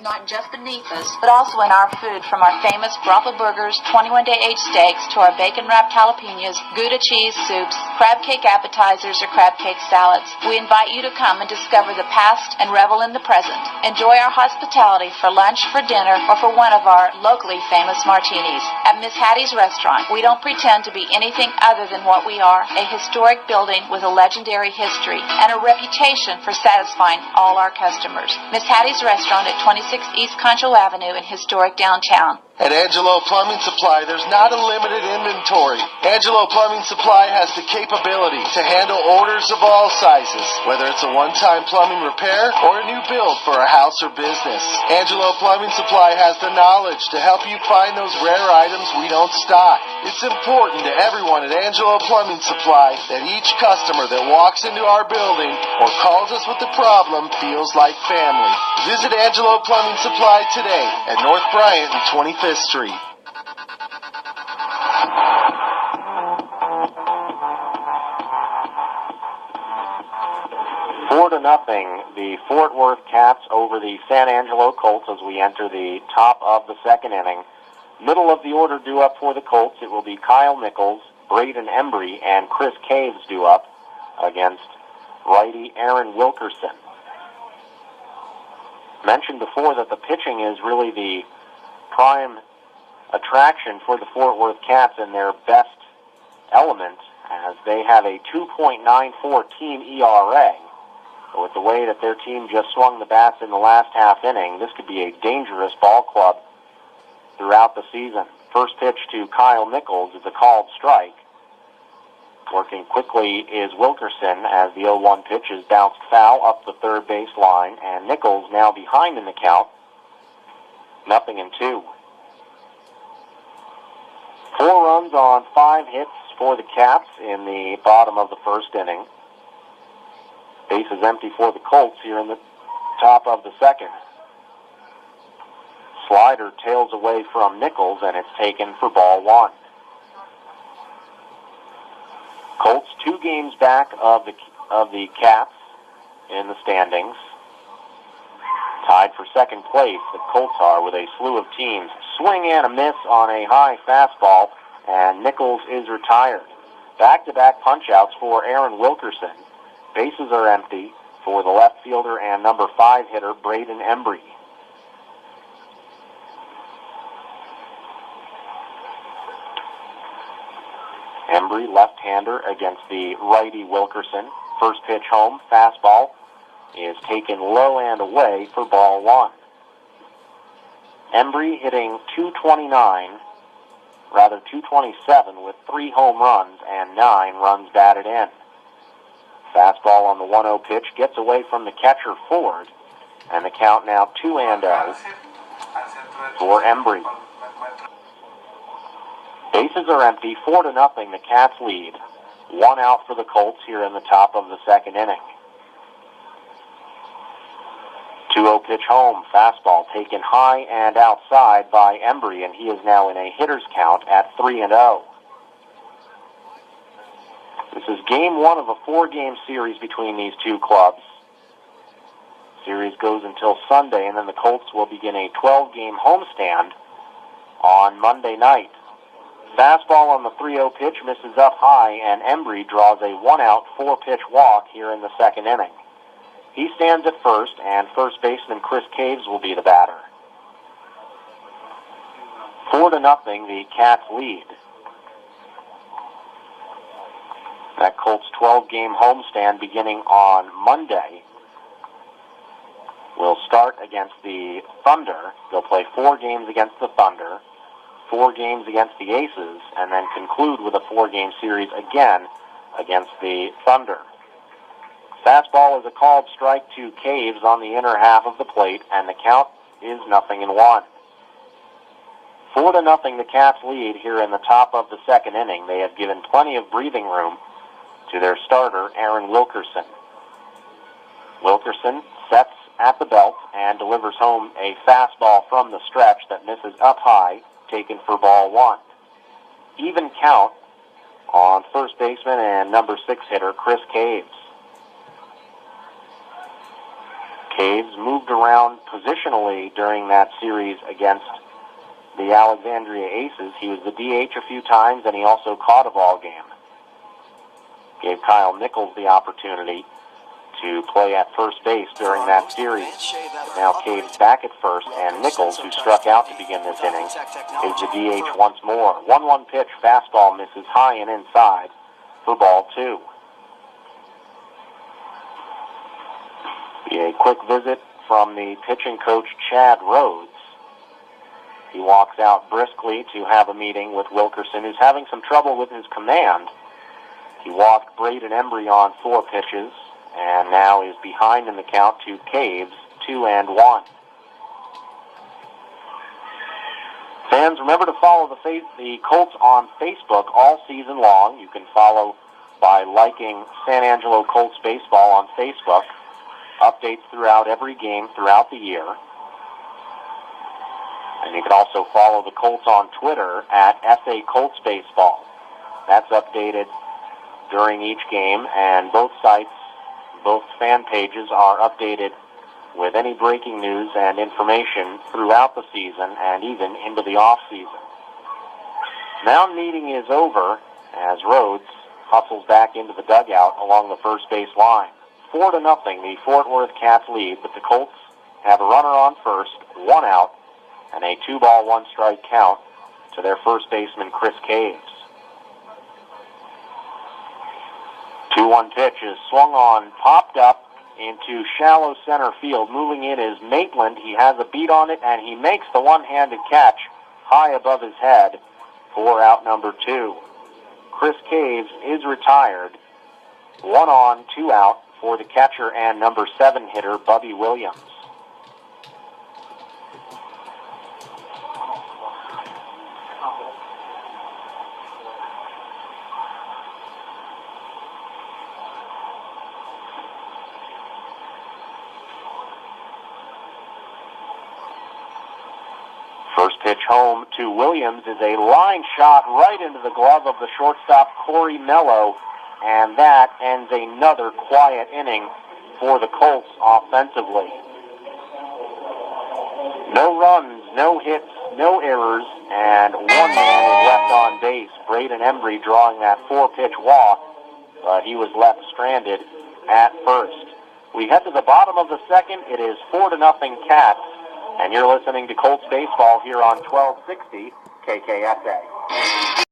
Not just beneath us, but also in our food, from our famous brothel burgers, 21-day aged steaks, to our bacon-wrapped jalapenos, Gouda cheese soups, crab cake appetizers, or crab cake salads. We invite you to come and discover the past and revel in the present. Enjoy our hospitality for lunch, for dinner, or for one of our locally famous martinis. At Miss Hattie's Restaurant, we don't pretend to be anything other than what we are, a historic building with a legendary history and a reputation for satisfying all our customers. Miss Hattie's Restaurant at 26 East Concho Avenue in historic downtown. At Angelo Plumbing Supply, there's not a limited inventory. Angelo Plumbing Supply has the capability to handle orders of all sizes, whether it's a one-time plumbing repair or a new build for a house or business. Angelo Plumbing Supply has the knowledge to help you find those rare items we don't stock. It's important to everyone at Angelo Plumbing Supply that each customer that walks into our building or calls us with a problem feels like family. Visit Angelo Plumbing Supply today at North Bryant and 25th Street. Four to nothing, the Fort Worth Cats over the San Angelo Colts as we enter the top of the second inning. Middle of the order due up for the Colts. It will be Kyle Nichols, Braden Embry, and Chris Caves due up against righty Aaron Wilkerson. Mentioned before that the pitching is really the prime attraction for the Fort Worth Cats in their best element, as they have a 2.94 team ERA. But with the way that their team just swung the bats in the last half inning, this could be a dangerous ball club throughout the season. First pitch to Kyle Nichols is a called strike. Working quickly is Wilkerson as the 0-1 pitch is bounced foul up the third base line, and Nichols now behind in the count. 0-2. 4 runs on 5 hits for the Cats in the bottom of the first inning. Base is empty for the Colts here in the top of the second. Slider tails away from Nichols, and it's taken for ball 1. Colts 2 games back of the Cats in the standings. Tied for second place, the Colts are, with a slew of teams. Swing and a miss on a high fastball, and Nichols is retired. Back-to-back punch-outs for Aaron Wilkerson. Bases are empty for the left fielder and number 5 hitter, Braden Embry. Embry, left-hander against the righty Wilkerson. First pitch home, fastball is taken low and away for ball 1. Embry hitting 227 with 3 home runs and 9 runs batted in. Fastball on the 1-0 pitch gets away from the catcher Ford, and the count now 2-0 for Embry. Bases are empty, 4-0, the Cats lead. 1 out for the Colts here in the top of the second inning. 2-0 pitch home, fastball taken high and outside by Embry, and he is now in a hitter's count at 3-0. This is game 1 of a 4-game series between these two clubs. Series goes until Sunday, and then the Colts will begin a 12-game homestand on Monday night. Fastball on the 3-0 pitch misses up high, and Embry draws a 1-out, 4-pitch walk here in the second inning. He stands at first, and first baseman Chris Caves will be the batter. 4-0, the Cats lead. That Colts 12-game homestand beginning on Monday will start against the Thunder. They'll play 4 games against the Thunder, 4 games against the Aces, and then conclude with a 4-game series again against the Thunder. Fastball is a called strike to Caves on the inner half of the plate, and the count is 0-1. 4-0, the Cats lead here in the top of the second inning. They have given plenty of breathing room to their starter, Aaron Wilkerson. Wilkerson sets at the belt and delivers home a fastball from the stretch that misses up high, taken for ball 1. Even count on first baseman and number 6 hitter, Chris Caves. Caves moved around positionally during that series against the Alexandria Aces. He was the DH a few times, and he also caught a ball game. Gave Kyle Nichols the opportunity to play at first base during that series. Now Caves back at first, and Nichols, who struck out to begin this inning, is the DH once more. 1-1 pitch, fastball misses high and inside for ball 2. A quick visit from the pitching coach, Chad Rhodes. He walks out briskly to have a meeting with Wilkerson, who's having some trouble with his command. He walked Braden Embry on 4 pitches, and now is behind in the count to Caves, 2-1. Fans, remember to follow the Colts on Facebook all season long. You can follow by liking San Angelo Colts Baseball on Facebook. Updates throughout every game throughout the year. And you can also follow the Colts on Twitter at SA Colts Baseball. That's updated during each game, and both sites, both fan pages are updated with any breaking news and information throughout the season and even into the off-season. Mound meeting is over as Rhodes hustles back into the dugout along the first base line. 4-0, the Fort Worth Cats lead, but the Colts have a runner on first, 1 out, and a 2-ball, 1-strike count to their first baseman, Chris Caves. 2-1 pitch is swung on, popped up into shallow center field. Moving in is Maitland. He has a beat on it, and he makes the one-handed catch high above his head for out number 2. Chris Caves is retired. 1 on, 2 out for the catcher and number 7 hitter, Bubby Williams. First pitch home to Williams is a line shot right into the glove of the shortstop, Corey Mello, and that ends another quiet inning for the Colts offensively. No runs, no hits, no errors, and 1 man is left on base. Braden Embry drawing that 4-pitch walk, but he was left stranded at first. We head to the bottom of the second. It is 4-0 Cats, and you're listening to Colts Baseball here on 1260 KKSA.